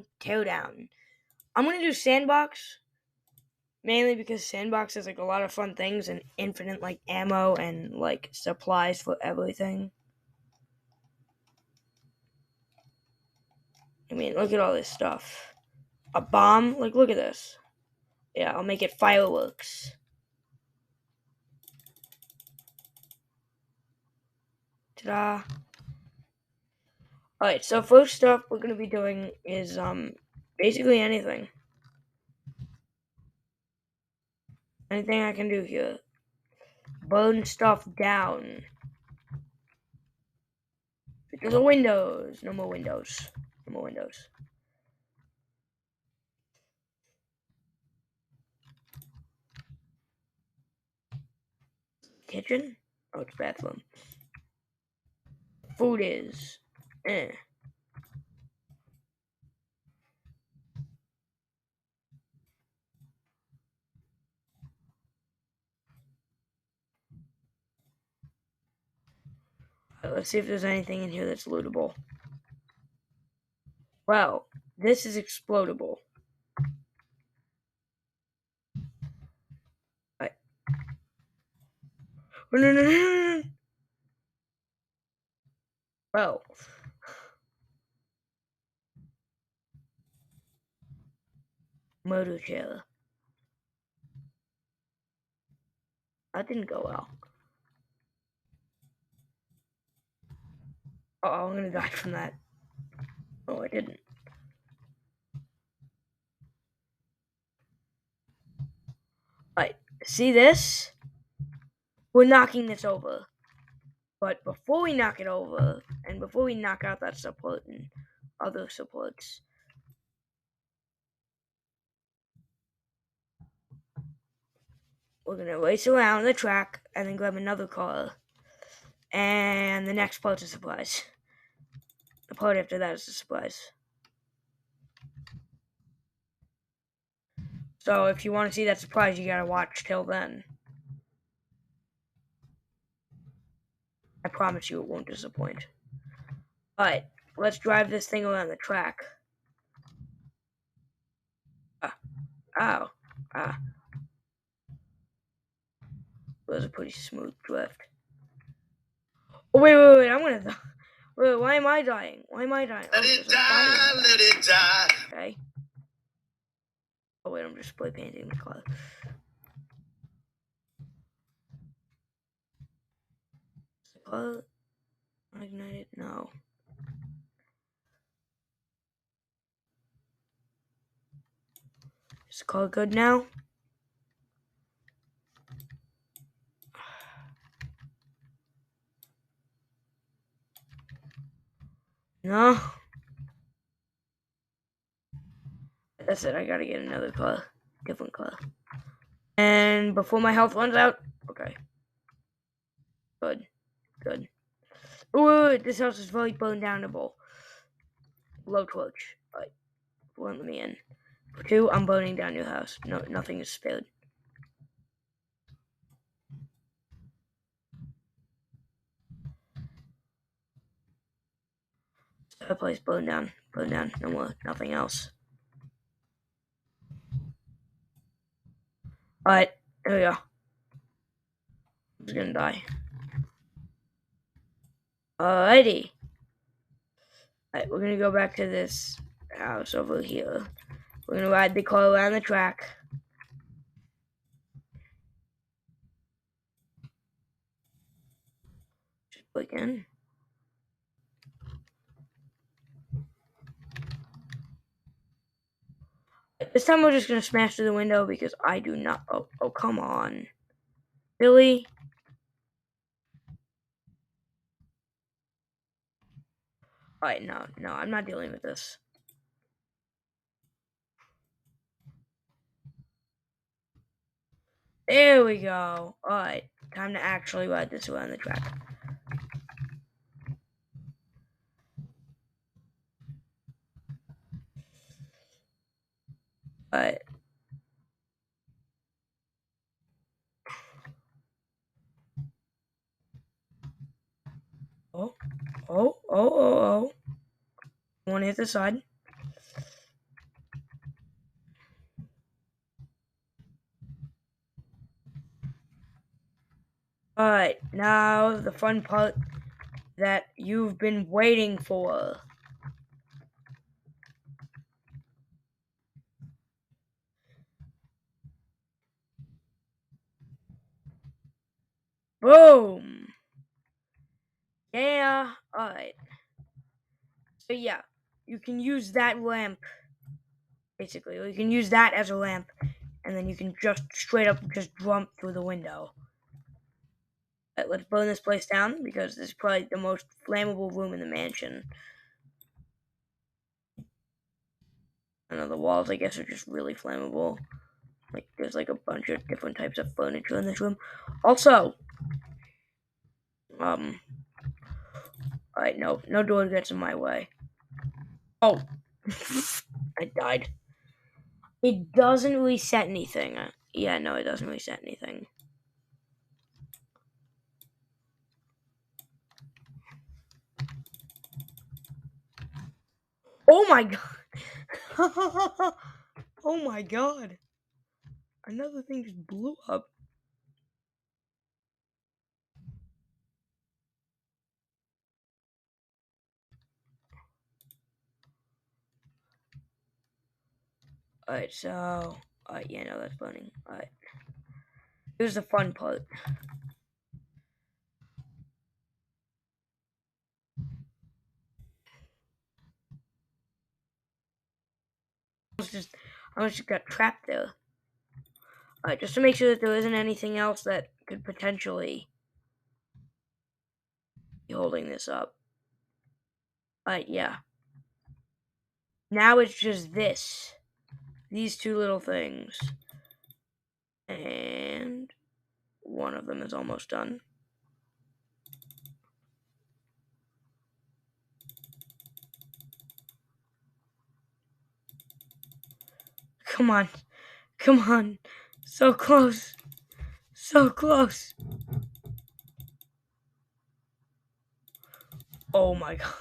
In Teardown. I'm gonna do Sandbox, mainly because Sandbox has like a lot of fun things and infinite like ammo and like supplies for everything. I mean, look at all this stuff. A bomb? Like, look at this. Yeah, I'll make it fireworks. Ta-da. Alright, so first stuff we're gonna be doing is basically anything. Anything I can do here. Burn stuff down. There's no windows. No more windows. No more windows. Kitchen? Oh, it's bathroom. Food is. Eh. Let's see if there's anything in here that's lootable. Well, this is explodable. Right. Well. Murder chair. That didn't go well. Oh, I'm gonna die from that. Oh, I didn't. Alright, see this? We're knocking this over. But before we knock it over, and before we knock out that support and other supports, we're gonna race around the track and then grab another car. And the next part is supplies. The part after that is the supplies. So if you want to see that surprise, you gotta watch till then. I promise you it won't disappoint. Alright, let's drive this thing around the track. Ow. Ah. It was a pretty smooth drift. Oh, wait, I'm gonna die. Wait, why am I dying? Why am I dying? Let it die, let it die. Okay. Oh, wait, I'm just spray painting the car. Is the car ignited? No. Is the car good now? No. That's it, I gotta get another car. Different car. And before my health runs out. Okay. Good. Good. Ooh, this house is very burned downable. Low torch. Alright. Won't let me in. For 2, I'm burning down your house. No, nothing is spared. That place burned down. Burned down. No more. Nothing else. Alright. There we go. I'm just gonna die. Alrighty. Alright, we're gonna go back to this house over here. We're gonna ride the car around the track. Just click in. This time we're just gonna smash through the window because I do not. Oh, come on. Billy? Alright, no, I'm not dealing with this. There we go. Alright, time to actually ride this around the track. Alright. Oh. I want to hit the side. Alright, now the fun part that you've been waiting for. Boom! Yeah, alright. So yeah, you can use that lamp, basically. You can use that as a lamp, and then you can just straight up just jump through the window. Let's burn this place down, because this is probably the most flammable room in the mansion. I know the walls, I guess, are just really flammable. Like, there's like a bunch of different types of furniture in this room. Also, alright, no door gets in my way. Oh, I died. It doesn't reset anything. Yeah, no, it doesn't reset anything. Oh my god! Oh my god! Another thing just blew up. Alright, so... Alright, yeah, no, that's burning. Alright. Here's the fun part. I almost just got trapped there. Alright, just to make sure that there isn't anything else that could potentially be holding this up. Alright, yeah. Now it's just this. These two little things. And one of them is almost done. Come on. Come on. So close. So close. Oh my god.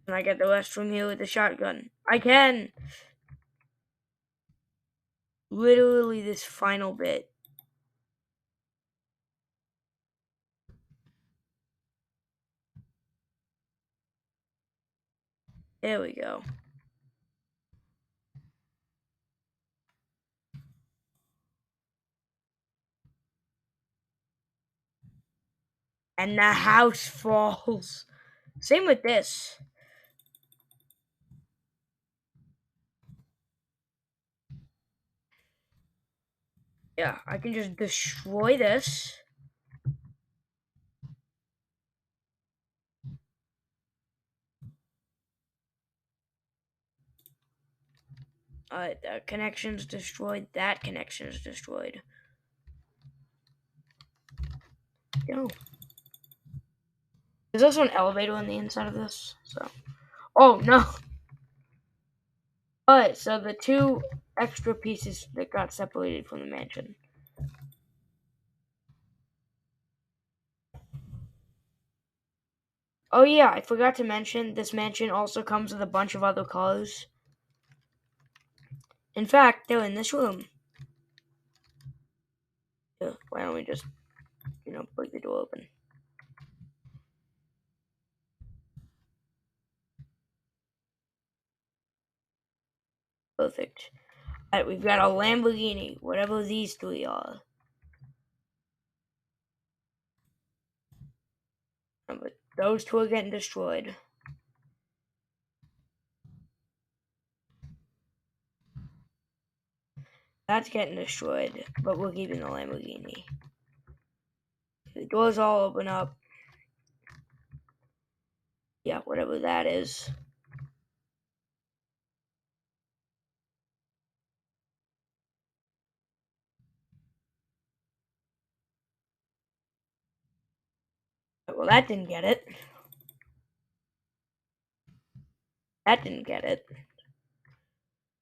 Can I get the rest from here with the shotgun? I can! Literally this final bit. There we go. And the house falls. Same with this. Yeah, I can just destroy this. That connection's destroyed. That connection's destroyed. Yo. There's also an elevator on the inside of this, so. Oh, no! Alright, so the two extra pieces that got separated from the mansion. Oh yeah, I forgot to mention, this mansion also comes with a bunch of other cars. In fact, they're in this room. Yeah, why don't we just, break the door open? Perfect. Alright, we've got a Lamborghini, whatever these three are. But those two are getting destroyed. That's getting destroyed, but we're keeping the Lamborghini. The doors all open up. Yeah, whatever that is. Well, that didn't get it. That didn't get it.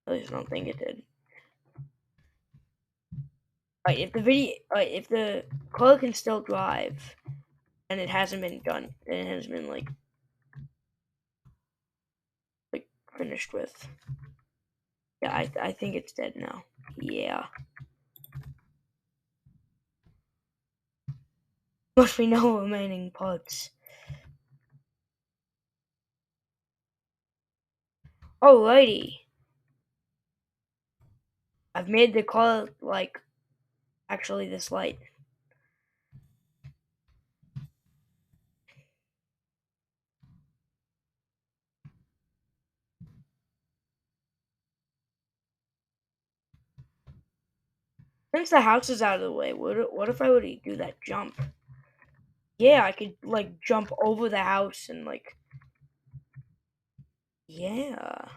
At least I don't think it did. Alright, if the car can still drive, and it hasn't been done, and it has been like finished with. Yeah, I think it's dead now. Yeah. Must be no remaining parts. Alrighty. I've made the car, like, actually this light. Since the house is out of the way, what if I were to do that jump? Yeah, I could, like, jump over the house and, like, yeah.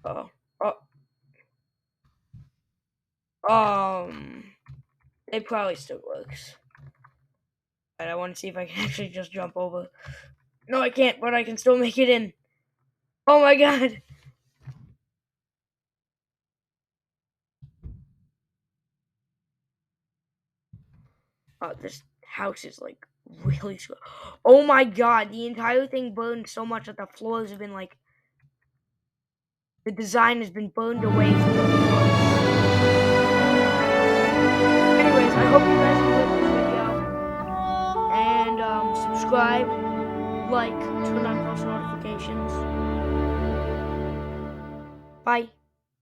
Oh, oh, it probably still works. But I want to see if I can actually just jump over. No, I can't, but I can still make it in. Oh my god! This house is like really slow. Oh my god, the entire thing burned so much that the floors have been like. The design has been burned away from the floors. Anyways, I hope you guys enjoyed this video. And subscribe, like, turn on post notifications. Bye.